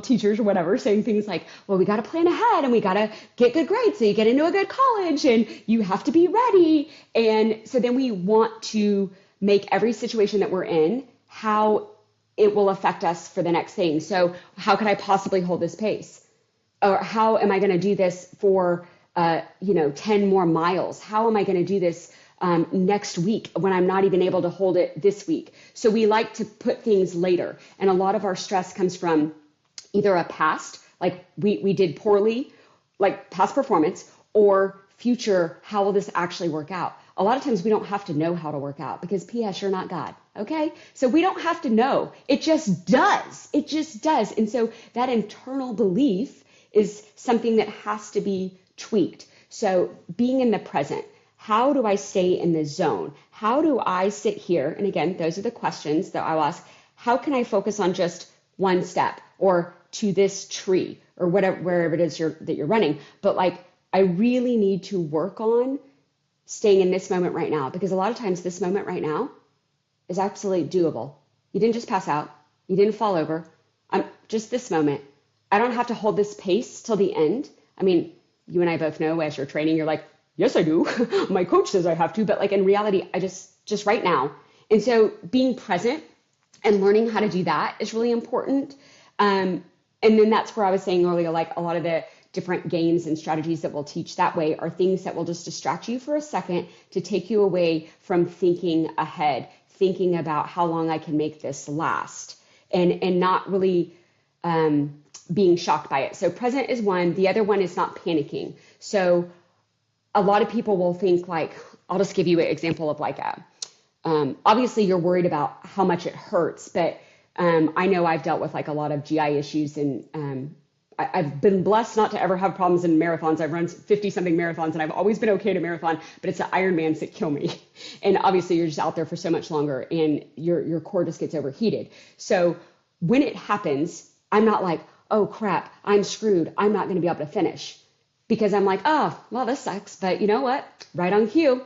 S2: teachers or whatever, saying things like, well, we got to plan ahead and we got to get good grades so you get into a good college and you have to be ready. And so then we want to make every situation that we're in how it will affect us for the next thing. So how could I possibly hold this pace? Or how am I going to do this for 10 more miles? How am I going to do this next week when I'm not even able to hold it this week. So we like to put things later. And a lot of our stress comes from either a past, like we did poorly, like past performance, or future, how will this actually work out? A lot of times we don't have to know how to work out because P.S. you're not God. Okay. So we don't have to know. It just does. It just does. And so that internal belief is something that has to be tweaked. So being in the present, how do I stay in the zone? How do I sit here? And again, those are the questions that I'll ask. How can I focus on just one step or to this tree or whatever, wherever it is that you're running? But like, I really need to work on staying in this moment right now, because a lot of times this moment right now is absolutely doable. You didn't just pass out. You didn't fall over. I'm just this moment. I don't have to hold this pace till the end. I mean, you and I both know as you're training, you're like, yes, I do. My coach says I have to, but like in reality, I just right now. And so being present and learning how to do that is really important. And then that's where I was saying earlier, like a lot of the different games and strategies that we'll teach that way are things that will just distract you for a second to take you away from thinking ahead, thinking about how long I can make this last, and not really being shocked by it. So present is one. The other one is not panicking. So a lot of people will think like, I'll just give you an example of like obviously you're worried about how much it hurts, but I know I've dealt with like a lot of GI issues, and I've been blessed not to ever have problems in marathons. I've run 50 something marathons and I've always been okay to marathon, but it's the Ironmans that kill me. And obviously you're just out there for so much longer and your core just gets overheated. So when it happens, I'm not like, oh crap, I'm screwed. I'm not going to be able to finish, because I'm like, oh, well, this sucks, but you know what? Right on cue.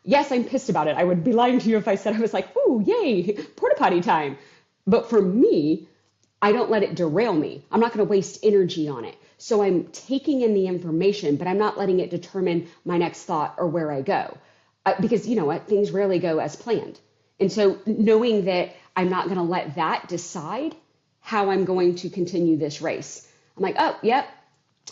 S2: Yes, I'm pissed about it. I would be lying to you if I said I was like, ooh, yay, porta potty time. But for me, I don't let it derail me. I'm not going to waste energy on it. So I'm taking in the information, but I'm not letting it determine my next thought or where I go. Because you know what? Things rarely go as planned. And so knowing that I'm not going to let that decide how I'm going to continue this race. I'm like, oh, yep,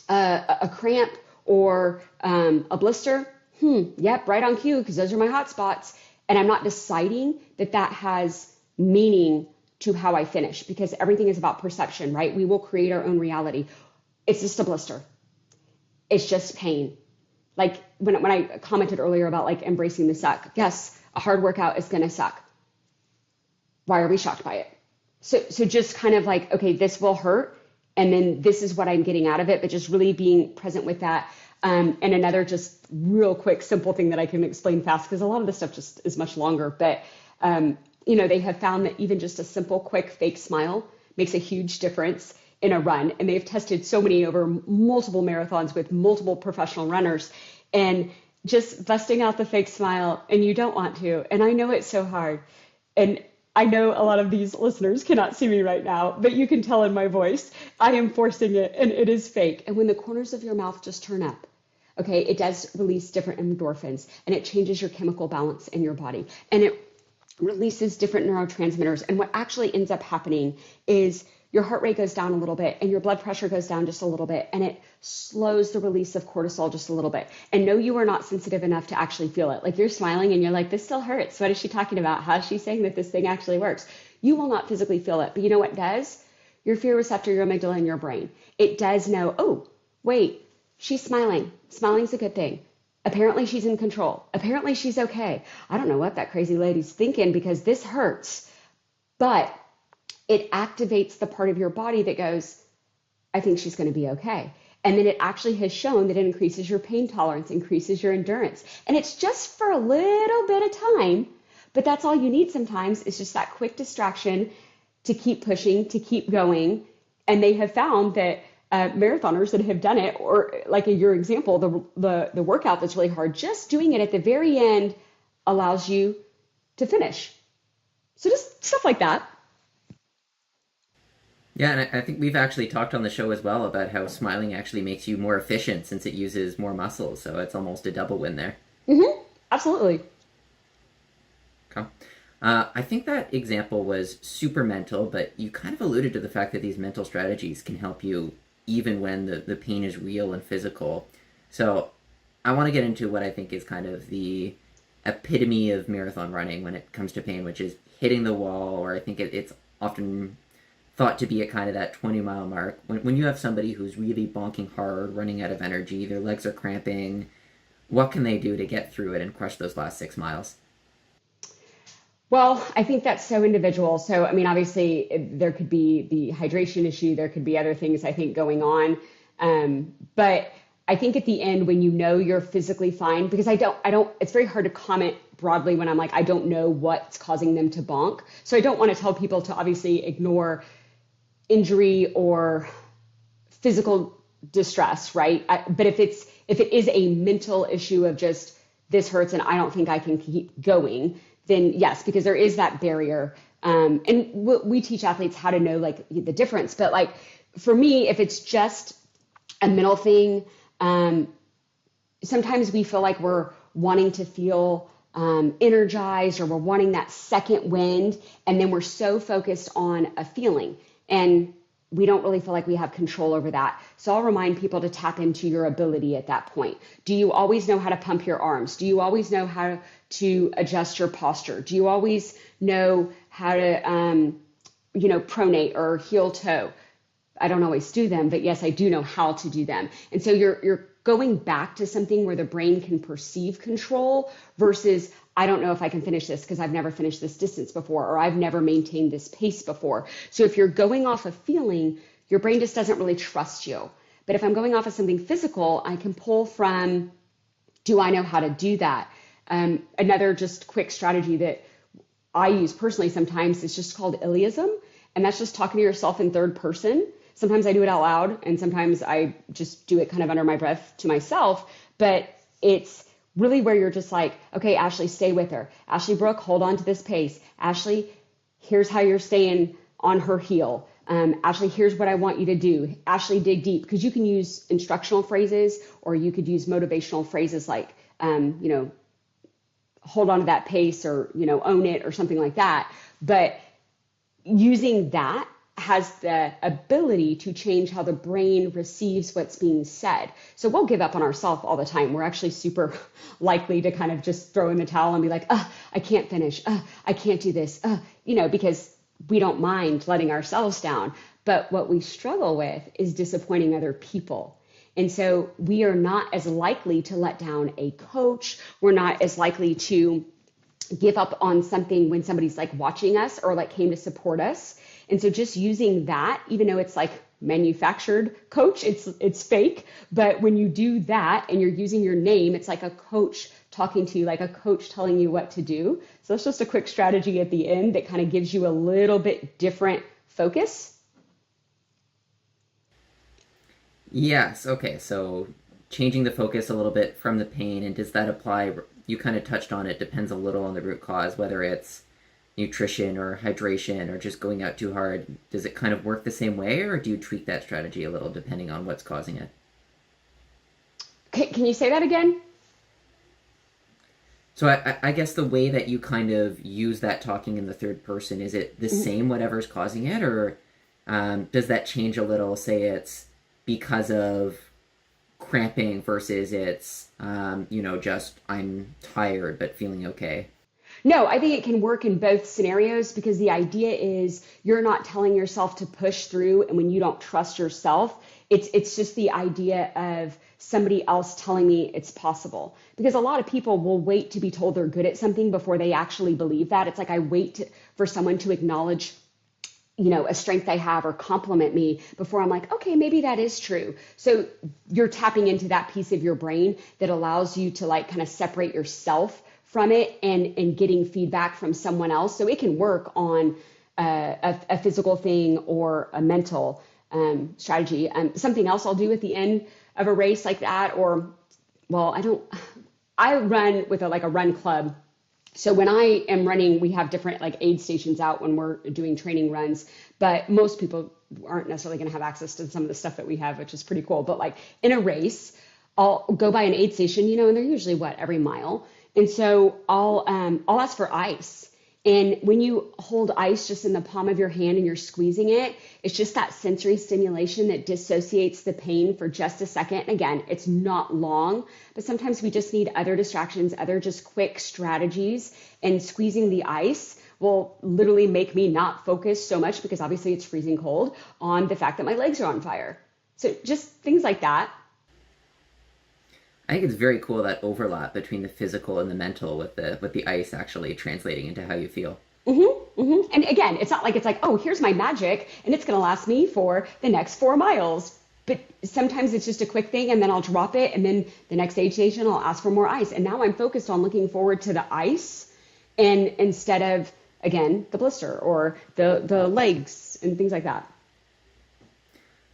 S2: a cramp or a blister. Yep, right on cue, because those are my hot spots. And I'm not deciding that that has meaning to how I finish, because everything is about perception, right? We will create our own reality. It's just a blister. It's just pain. Like when I commented earlier about like embracing the suck. Yes, a hard workout is going to suck. Why are we shocked by it? So just kind of like, okay, this will hurt. And then this is what I'm getting out of it, but just really being present with that. And another just real quick, simple thing that I can explain fast, because a lot of this stuff just is much longer, but you know, they have found that even just a simple, quick, fake smile makes a huge difference in a run. And they've tested so many over multiple marathons with multiple professional runners, and just busting out the fake smile, and you don't want to. And I know it's so hard. And I know a lot of these listeners cannot see me right now, but you can tell in my voice, I am forcing it and it is fake. And when the corners of your mouth just turn up, okay, it does release different endorphins, and it changes your chemical balance in your body. And it releases different neurotransmitters. And what actually ends up happening is your heart rate goes down a little bit and your blood pressure goes down just a little bit, and it slows the release of cortisol just a little bit. And no, you are not sensitive enough to actually feel it. Like you're smiling and you're like, this still hurts. What is she talking about? How is she saying that this thing actually works? You will not physically feel it. But you know what does? Your fear receptor, your amygdala in your brain. It does know, oh, wait, she's smiling. Smiling's a good thing. Apparently she's in control. Apparently she's okay. I don't know what that crazy lady's thinking, because this hurts. But it activates the part of your body that goes, I think she's going to be okay. And then it actually has shown that it increases your pain tolerance, increases your endurance. And it's just for a little bit of time, but that's all you need sometimes, is just that quick distraction to keep pushing, to keep going. And they have found that marathoners that have done it, or like in your example, the workout that's really hard, just doing it at the very end allows you to finish. So just stuff like that.
S1: Yeah, and I think we've actually talked on the show as well about how smiling actually makes you more efficient since it uses more muscles. So it's almost a double win there.
S2: Mm-hmm. Absolutely.
S1: Okay. I think that example was super mental, but you kind of alluded to the fact that these mental strategies can help you even when the pain is real and physical. So I want to get into what I think is kind of the epitome of marathon running when it comes to pain, which is hitting the wall, or I think it's often thought to be at kind of that 20-mile mark. When you have somebody who's really bonking hard, running out of energy, their legs are cramping, what can they do to get through it and crush those last 6 miles?
S2: Well, I think that's so individual. So, I mean, obviously, there could be the hydration issue, there could be other things I think going on. But I think at the end, when you know you're physically fine, because it's very hard to comment broadly when I'm like, I don't know what's causing them to bonk. So I don't want to tell people to obviously ignore injury or physical distress, right? But if it is a mental issue of just this hurts and I don't think I can keep going, then yes, because there is that barrier. And we teach athletes how to know like the difference. But like for me, if it's just a mental thing, sometimes we feel like we're wanting to feel energized, or we're wanting that second wind, and then we're so focused on a feeling, and we don't really feel like we have control over that. So I'll remind people to tap into your ability at that point. Do you always know how to pump your arms? Do you always know how to adjust your posture? Do you always know how to, pronate or heel toe? I don't always do them, but yes, I do know how to do them. And so you're going back to something where the brain can perceive control versus, I don't know if I can finish this because I've never finished this distance before, or I've never maintained this pace before. So if you're going off of feeling, your brain just doesn't really trust you. But if I'm going off of something physical, I can pull from, do I know how to do that? Another just quick strategy that I use personally sometimes is just called 𝐂𝐨𝐬𝐿, and that's just talking to yourself in third person. Sometimes I do it out loud, and sometimes I just do it kind of under my breath to myself, but it's really where you're just like, okay, Ashley, stay with her. Ashley Brooke, hold on to this pace. Ashley, here's how you're staying on her heel. Ashley, here's what I want you to do. Ashley, dig deep. Because you can use instructional phrases, or you could use motivational phrases like, hold on to that pace, or, own it, or something like that. But using that has the ability to change how the brain receives what's being said. So we'll give up on ourselves all the time. We're actually super likely to kind of just throw in the towel and be like, I can't finish. I can't do this, because we don't mind letting ourselves down. But what we struggle with is disappointing other people. And so we are not as likely to let down a coach. We're not as likely to give up on something when somebody's like watching us or like came to support us. And so just using that, even though it's like manufactured coach, it's fake. But when you do that and you're using your name, it's like a coach talking to you, like a coach telling you what to do. So it's just a quick strategy at the end that kind of gives you a little bit different focus.
S1: Yes. Okay. So changing the focus a little bit from the pain, and does that apply? You kind of touched on it. Depends a little on the root cause, whether it's nutrition or hydration or just going out too hard. Does it kind of work the same way, or do you tweak that strategy a little depending on what's causing it?
S2: Can you say that again?
S1: So I guess the way that you kind of use that talking in the third person, is it the same whatever's causing it, or does that change a little? Say it's because of cramping versus it's, just I'm tired but feeling okay.
S2: No, I think it can work in both scenarios, because the idea is you're not telling yourself to push through, and when you don't trust yourself, it's just the idea of somebody else telling me it's possible. Because a lot of people will wait to be told they're good at something before they actually believe that. It's like I wait for someone to acknowledge a strength I have or compliment me before I'm like, okay, maybe that is true. So you're tapping into that piece of your brain that allows you to like kind of separate yourself from it and getting feedback from someone else. So it can work on a physical thing or a mental strategy. Something else I'll do at the end of a race like that, I run with a run club. So when I am running, we have different like aid stations out when we're doing training runs, but most people aren't necessarily going to have access to some of the stuff that we have, which is pretty cool. But like in a race, I'll go by an aid station, and they're usually every mile. And so I'll ask for ice. And when you hold ice just in the palm of your hand and you're squeezing it, it's just that sensory stimulation that dissociates the pain for just a second. Again, it's not long, but sometimes we just need other distractions, other just quick strategies. And squeezing the ice will literally make me not focus so much, because obviously it's freezing cold, on the fact that my legs are on fire. So just things like that.
S1: I think it's very cool, that overlap between the physical and the mental, with the ice actually translating into how you feel.
S2: And again, it's not like it's like, oh, here's my magic and it's going to last me for the next 4 miles. But sometimes it's just a quick thing, and then I'll drop it, and then the next aid station I'll ask for more ice. And now I'm focused on looking forward to the ice, and instead of, again, the blister or the legs and things like that.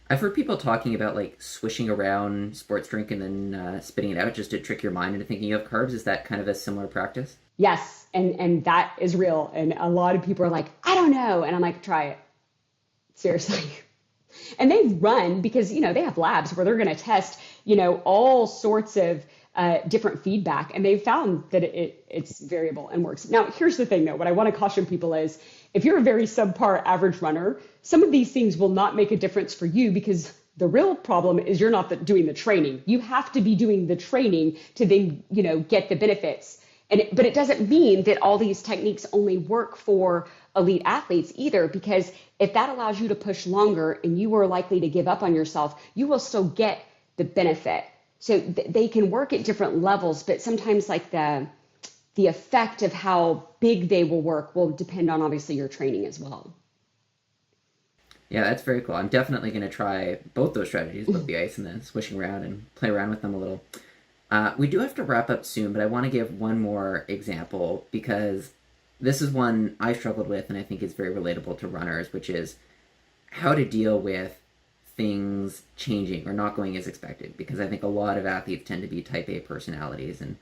S1: I've heard people talking about like swishing around sports drink and then spitting it out just to trick your mind into thinking you have carbs. Is that kind of a similar practice?
S2: Yes, and that is real. And a lot of people are like, I don't know. And I'm like, try it. Seriously. And they run because, they have labs where they're going to test, all sorts of different feedback. And they've found that it's variable and works. Now, here's the thing, though. What I want to caution people is, if you're a very subpar average runner, some of these things will not make a difference for you, because the real problem is you're not doing the training. You have to be doing the training to then, get the benefits. But it doesn't mean that all these techniques only work for elite athletes either, because if that allows you to push longer and you are likely to give up on yourself, you will still get the benefit. So they can work at different levels, but sometimes like the effect of how big they will work will depend on obviously your training as well.
S1: Yeah, that's very cool. I'm definitely going to try both those strategies, both the ice and the swishing around, and play around with them a little. We do have to wrap up soon, but I want to give one more example, because this is one I struggled with and I think is very relatable to runners, which is how to deal with things changing or not going as expected, because I think a lot of athletes tend to be type A personalities. And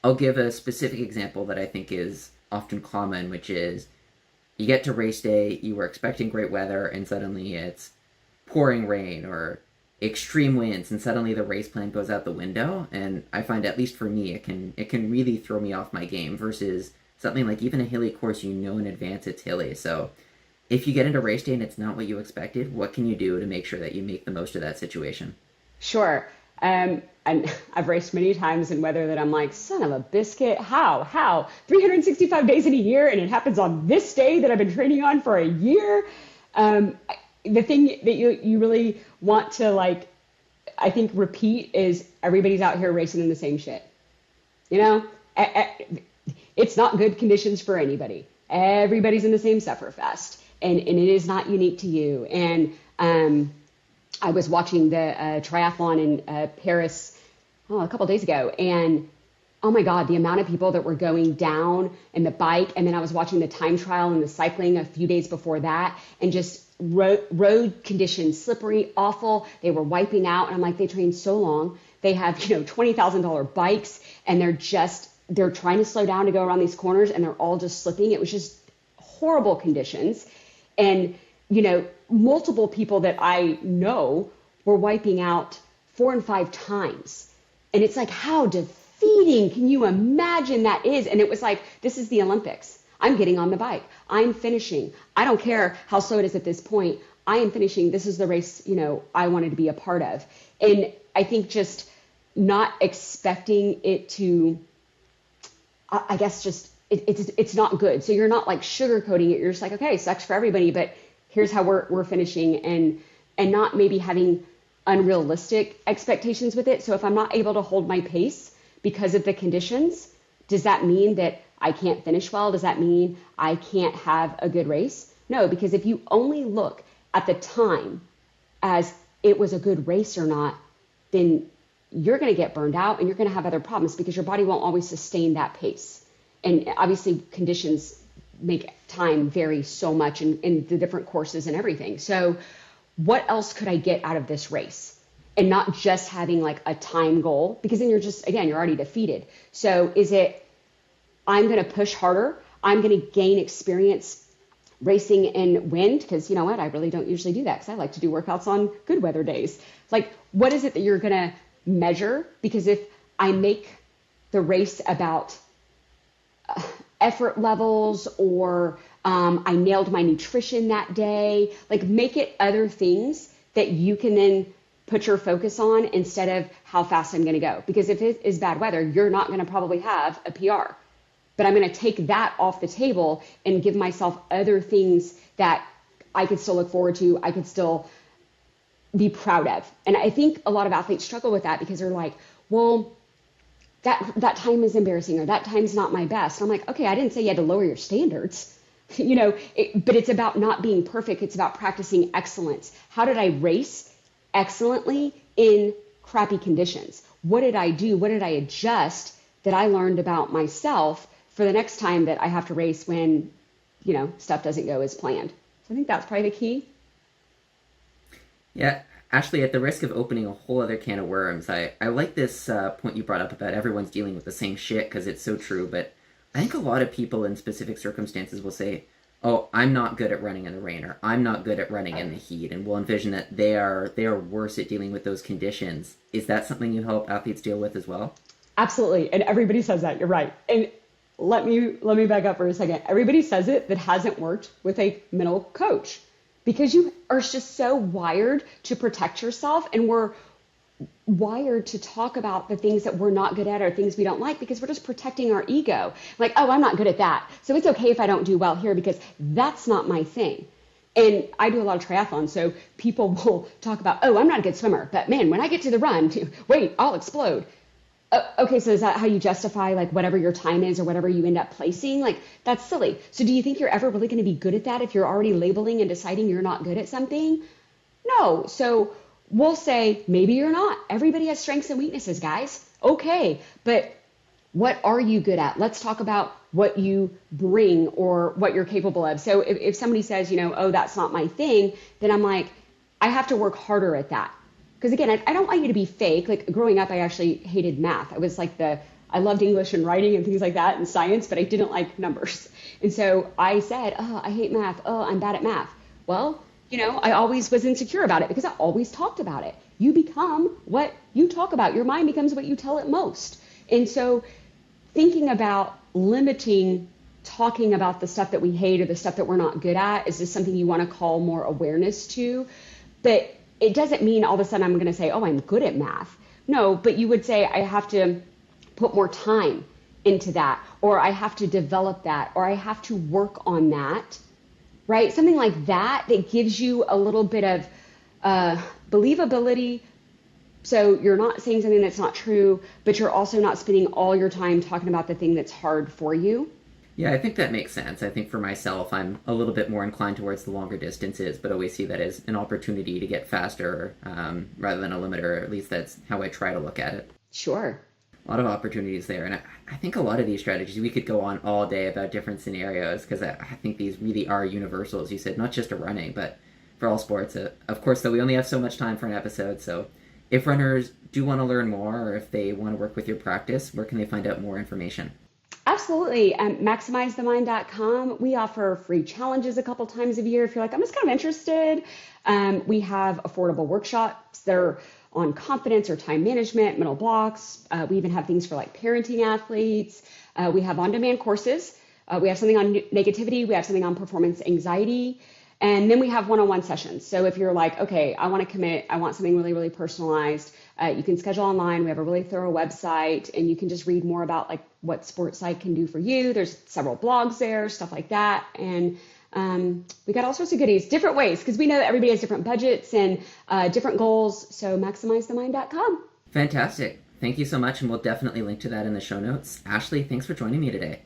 S1: I'll give a specific example that I think is often common, which is you get to race day, you were expecting great weather, and suddenly it's pouring rain or extreme winds, and suddenly the race plan goes out the window. And I find, at least for me, it can really throw me off my game, versus something like even a hilly course, in advance it's hilly. So if you get into race day and it's not what you expected, what can you do to make sure that you make the most of that situation?
S2: Sure. And I've raced many times in weather that I'm like, son of a biscuit, how 365 days in a year, and it happens on this day that I've been training on for a year. The thing that you really want to, I think, repeat is everybody's out here racing in the same shit. It's not good conditions for anybody. Everybody's in the same sufferfest, and it is not unique to you. And I was watching the triathlon in Paris a couple of days ago, and oh my God, the amount of people that were going down in the bike. And then I was watching the time trial and the cycling a few days before that, and just road conditions, slippery, awful. They were wiping out. And I'm like, they trained so long. They have, $20,000 bikes, and they're trying to slow down to go around these corners, and they're all just slipping. It was just horrible conditions. And, multiple people that I know were wiping out 4 and 5 times. And it's like, how defeating can you imagine that is? And it was like, this is the Olympics. I'm getting on the bike. I'm finishing. I don't care how slow it is at this point. I am finishing. This is the race, I wanted to be a part of. And I think just not expecting it to, I guess, just, it's not good. So you're not like sugarcoating it. You're just like, okay, sucks for everybody, but here's how we're finishing, and not maybe having unrealistic expectations with it. So if I'm not able to hold my pace because of the conditions, does that mean that I can't finish well? Does that mean I can't have a good race? No, because if you only look at the time as it was a good race or not, then you're going to get burned out, and you're going to have other problems, because your body won't always sustain that pace. And obviously conditions make time vary so much in the different courses and everything. So what else could I get out of this race? And not just having like a time goal, because then you're already defeated. So is it, I'm going to push harder. I'm going to gain experience racing in wind, because you know what? I really don't usually do that, because I like to do workouts on good weather days. Like, what is it that you're going to measure? Because if I make the race about effort levels, or I nailed my nutrition that day. Like, make it other things that you can then put your focus on instead of how fast I'm going to go. Because if it is bad weather, you're not going to probably have a PR. But I'm going to take that off the table and give myself other things that I could still look forward to, I could still be proud of. And I think a lot of athletes struggle with that because they're like, well, that time is embarrassing, or that time's not my best. I'm like, okay, I didn't say you had to lower your standards, but it's about not being perfect. It's about practicing excellence. How did I race excellently in crappy conditions? What did I do? What did I adjust that I learned about myself for the next time that I have to race when, stuff doesn't go as planned? So I think that's probably the key.
S1: Yeah. Ashley, at the risk of opening a whole other can of worms, I like this point you brought up about everyone's dealing with the same shit, because it's so true. But I think a lot of people in specific circumstances will say, oh, I'm not good at running in the rain, or I'm not good at running in the heat, and we'll envision that they are worse at dealing with those conditions. Is that something you help athletes deal with as well?
S2: Absolutely. And everybody says that. You're right. And let me back up for a second. Everybody says it that hasn't worked with a mental coach, because you are just so wired to protect yourself, and we're wired to talk about the things that we're not good at or things we don't like because we're just protecting our ego. Like, oh, I'm not good at that, so it's okay if I don't do well here because that's not my thing. And I do a lot of triathlons, so people will talk about, oh, I'm not a good swimmer, but man, when I get to the run, wait, I'll explode. Okay, so is that how you justify like whatever your time is or whatever you end up placing? Like, that's silly. So do you think you're ever really going to be good at that if you're already labeling and deciding you're not good at something? No. So we'll say, maybe you're not. Everybody has strengths and weaknesses, guys. Okay, but what are you good at? Let's talk about what you bring or what you're capable of. So if somebody says, oh, that's not my thing, then I'm like, I have to work harder at that. Because again, I don't want you to be fake. Like, growing up, I actually hated math. I was like I loved English and writing and things like that and science, but I didn't like numbers. And so I said, oh, I hate math. Oh, I'm bad at math. Well, I always was insecure about it because I always talked about it. You become what you talk about. Your mind becomes what you tell it most. And so thinking about limiting talking about the stuff that we hate or the stuff that we're not good at is just something you want to call more awareness to. But it doesn't mean all of a sudden I'm going to say, oh, I'm good at math. No, but you would say I have to put more time into that, or I have to develop that, or I have to work on that, right? Something like that gives you a little bit of believability. So you're not saying something that's not true, but you're also not spending all your time talking about the thing that's hard for you.
S1: Yeah, I think that makes sense. I think for myself, I'm a little bit more inclined towards the longer distances, but always see that as an opportunity to get faster rather than a limiter. At least that's how I try to look at it.
S2: Sure.
S1: A lot of opportunities there. And I think a lot of these strategies, we could go on all day about different scenarios, because I think these really are universal, as you said, not just to running, but for all sports. Of course, though, we only have so much time for an episode. So if runners do want to learn more, or if they want to work with your practice, where can they find out more information?
S2: Absolutely. MaximizeTheMind.com. We offer free challenges a couple times a year. If you're like, I'm just kind of interested. We have affordable workshops that are on confidence or time management, mental blocks. We even have things for like parenting athletes. We have on-demand courses. We have something on negativity. We have something on performance anxiety. And then we have one-on-one sessions. So if you're like, okay, I want to commit, I want something really, really personalized, you can schedule online. We have a really thorough website, and you can just read more about like what Sports Psych can do for you. There's several blogs there, stuff like that. And we got all sorts of goodies, different ways, because we know that everybody has different budgets and different goals. So MaximizeTheMind.com.
S1: Fantastic. Thank you so much, and we'll definitely link to that in the show notes. Ashley, thanks for joining me today.